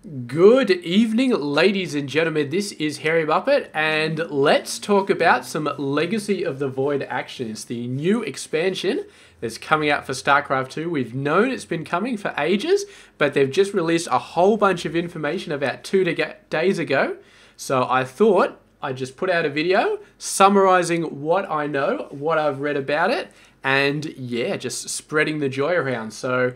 Good evening, ladies and gentlemen. This is Harry Muppet, and let's talk about some Legacy of the Void action. It's the new expansion that's coming out for Starcraft 2. We've known it's been coming for ages, but they've just released a whole bunch of information about 2 days ago. So I thought I'd just put out a video summarizing what I know, what I've read about it, and yeah, just spreading the joy around. So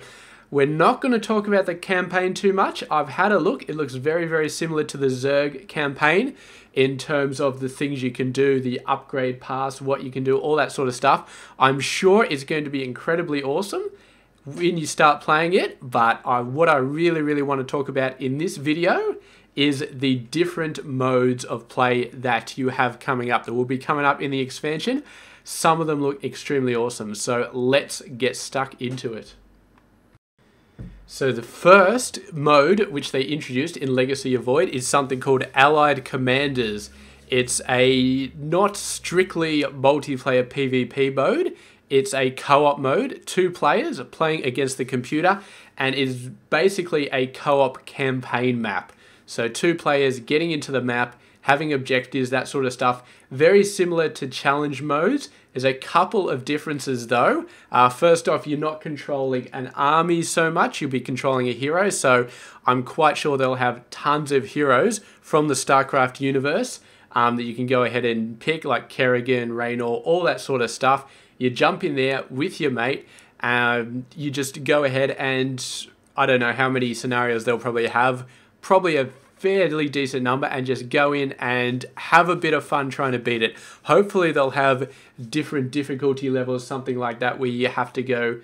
we're not going to talk about the campaign too much. I've had a look. It looks very, very similar to the Zerg campaign in terms of the things you can do, the upgrade pass, what you can do, all that sort of stuff. I'm sure it's going to be incredibly awesome when you start playing it, but what I really, really want to talk about in this video is the different modes of play that you have coming up, that will be coming up in the expansion. Some of them look extremely awesome, so let's get stuck into it. So the first mode which they introduced in Legacy of Void is something called Allied Commanders. It's a not strictly multiplayer PvP mode. It's a co-op mode, 2 players playing against the computer, and is basically a co-op campaign map. So 2 players getting into the map, having objectives, that sort of stuff. Very similar to challenge modes. There's a couple of differences though. First off, you're not controlling an army so much, you'll be controlling a hero. So I'm quite sure they'll have tons of heroes from the Starcraft universe that you can go ahead and pick, like Kerrigan, Raynor, all that sort of stuff. You jump in there with your mate, you just go ahead and I don't know how many scenarios they'll probably have, probably a fairly decent number, and just go in and have a bit of fun trying to beat it. Hopefully they'll have different difficulty levels, something like that, where you have to go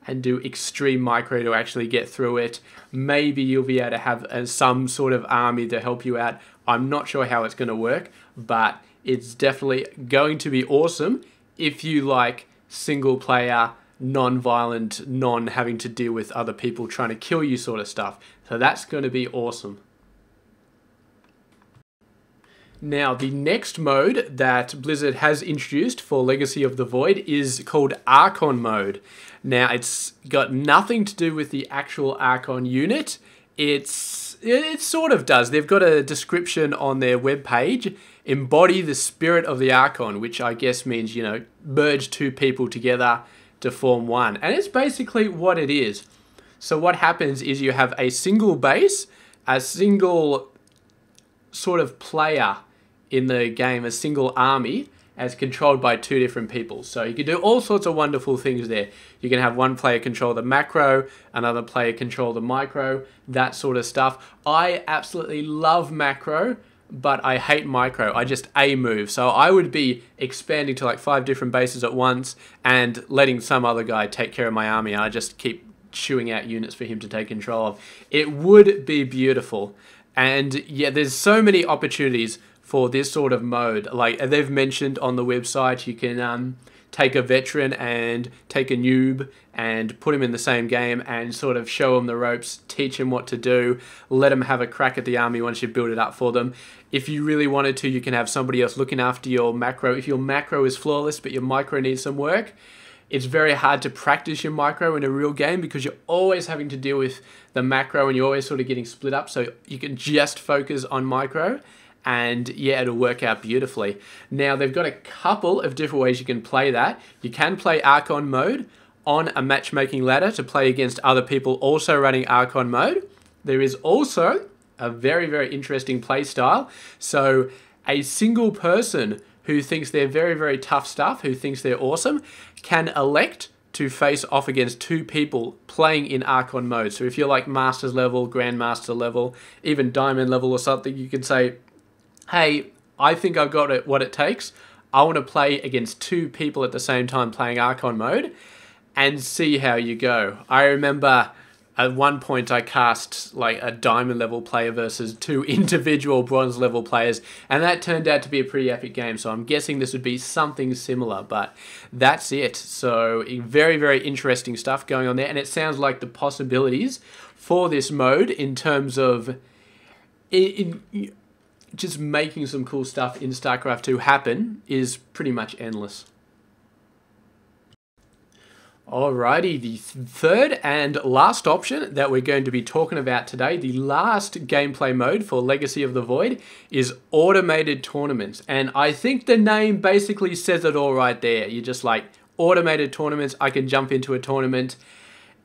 and do extreme micro to actually get through it. Maybe you'll be able to have some sort of army to help you out. I'm not sure how it's going to work, but it's definitely going to be awesome if you like single player, non-violent, non-having to deal with other people trying to kill you sort of stuff. So that's going to be awesome. Now, the next mode that Blizzard has introduced for Legacy of the Void is called Archon mode. Now, it's got nothing to do with the actual Archon unit. It sort of does. They've got a description on their webpage, embody the spirit of the Archon, which I guess means, you know, merge 2 people together to form one. And it's basically what it is. So what happens is you have a single base, a single sort of player in the game, a single army as controlled by 2 different people. So you can do all sorts of wonderful things there. You can have one player control the macro, another player control the micro, that sort of stuff. I absolutely love macro, but I hate micro. I just A-move. So I would be expanding to like 5 different bases at once and letting some other guy take care of my army, and I just keep chewing out units for him to take control of. It would be beautiful. And yeah, there's so many opportunities for this sort of mode. Like they've mentioned on the website, you can take a veteran and take a noob and put him in the same game and sort of show him the ropes, teach him what to do, let him have a crack at the army once you build it up for them. If you really wanted to, you can have somebody else looking after your macro. If your macro is flawless but your micro needs some work, it's very hard to practice your micro in a real game because you're always having to deal with the macro and you're always sort of getting split up. So you can just focus on micro and yeah, it'll work out beautifully. Now they've got a couple of different ways you can play that. You can play Archon mode on a matchmaking ladder to play against other people also running Archon mode. There is also a very, very interesting play style. So a single person who thinks they're very, very tough stuff, who thinks they're awesome, can elect to face off against 2 people playing in Archon mode. So if you're like Masters level, Grandmaster level, even Diamond level or something, you can say, hey, I think I've got what it takes. I want to play against 2 people at the same time playing Archon mode and see how you go. I remember at one point I cast like a Diamond level player versus 2 individual Bronze level players, and that turned out to be a pretty epic game. So I'm guessing this would be something similar, but that's it. So very, very interesting stuff going on there, and it sounds like the possibilities for this mode in terms of just making some cool stuff in StarCraft 2 happen is pretty much endless. Alrighty, the third and last option that we're going to be talking about today, the last gameplay mode for Legacy of the Void, is automated tournaments. And I think the name basically says it all right there. You're just like, automated tournaments, I can jump into a tournament.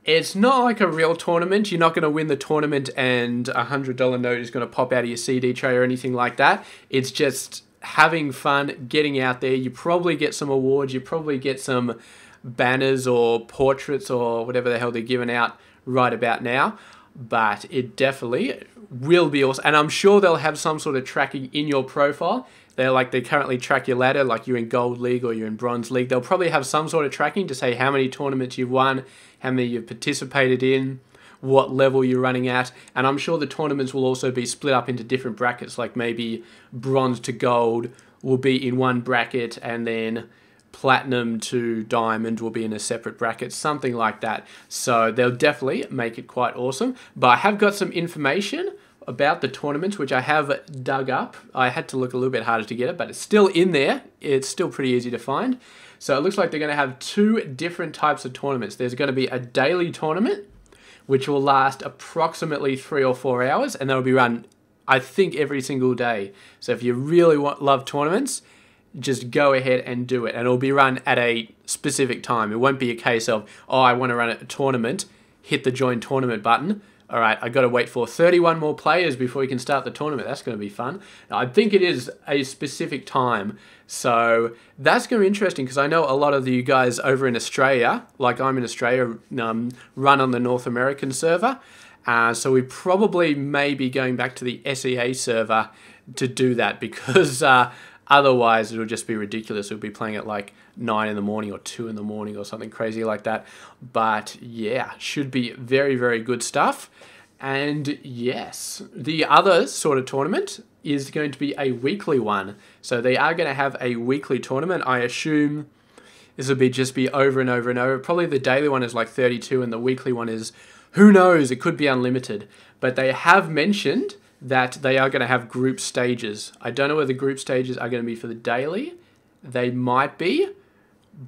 It's not like a real tournament. You're not going to win the tournament and a $100 note is going to pop out of your CD tray or anything like that. It's just having fun, getting out there. You probably get some awards. You probably get some banners or portraits or whatever the hell they're giving out right about now, but it definitely will be awesome. And I'm sure they'll have some sort of tracking in your profile. They currently track your ladder, like you're in Gold League or you're in Bronze League. They'll probably have some sort of tracking to say how many tournaments you've won, how many you've participated in, what level you're running at. And I'm sure the tournaments will also be split up into different brackets, like maybe Bronze to Gold will be in one bracket and then Platinum to Diamond will be in a separate bracket, something like that. So they'll definitely make it quite awesome. But I have got some information about the tournaments, which I have dug up. I had to look a little bit harder to get it, but it's still in there. It's still pretty easy to find. So it looks like they're going to have two different types of tournaments. There's going to be a daily tournament, which will last approximately 3 or 4 hours, and that'll be run, I think, every single day. So if you really love tournaments, just go ahead and do it. And it'll be run at a specific time. It won't be a case of, oh, I want to run a tournament, hit the join tournament button. All right, I got to wait for 31 more players before we can start the tournament. That's going to be fun. I think it is a specific time. So that's going to be interesting because I know a lot of you guys over in Australia, like I'm in Australia, run on the North American server. So we probably may be going back to the SEA server to do that because otherwise it'll just be ridiculous. We'll be playing at like 9 in the morning or 2 in the morning or something crazy like that. But yeah, should be very, very good stuff. And yes, the other sort of tournament is going to be a weekly one. So they are going to have a weekly tournament. I assume this will just be over and over and over. Probably the daily one is like 32 and the weekly one is, who knows, it could be unlimited. But they have mentioned that they are going to have group stages. I don't know whether the group stages are going to be for the daily. They might be,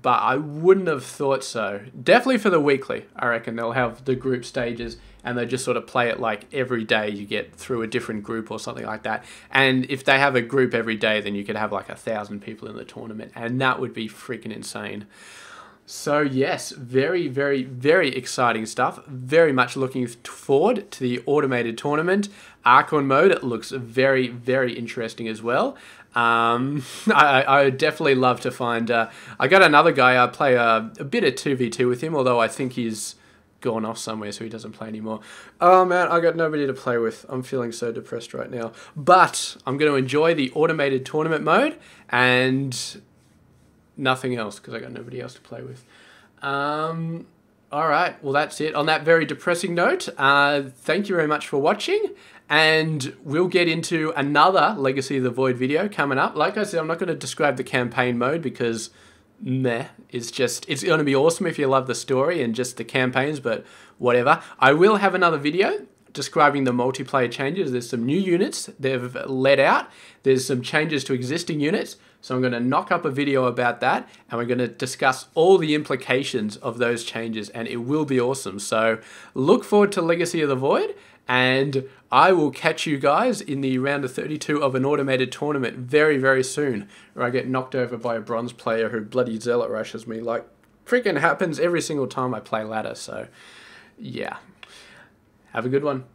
but I wouldn't have thought so. Definitely for the weekly, I reckon they'll have the group stages and they just sort of play it like every day you get through a different group or something like that. And if they have a group every day, then you could have like 1,000 people in the tournament and that would be freaking insane. So yes, very, very, very exciting stuff. Very much looking forward to the automated tournament. Archon mode, it looks very, very interesting as well. I would definitely love to find... I got another guy, I play a bit of 2v2 with him, although I think he's gone off somewhere so he doesn't play anymore. Oh man, I got nobody to play with. I'm feeling so depressed right now. But I'm going to enjoy the automated tournament mode and nothing else because I got nobody else to play with. All right, well that's it. On that very depressing note, thank you very much for watching. And we'll get into another Legacy of the Void video coming up. Like I said, I'm not going to describe the campaign mode because meh, it's going to be awesome if you love the story and just the campaigns, but whatever. I will have another video describing the multiplayer changes. There's some new units they've let out. There's some changes to existing units. So I'm going to knock up a video about that and we're going to discuss all the implications of those changes and it will be awesome. So look forward to Legacy of the Void and I will catch you guys in the round of 32 of an automated tournament very, very soon where I get knocked over by a bronze player who bloody zealot rushes me like freaking happens every single time I play ladder. So yeah, have a good one.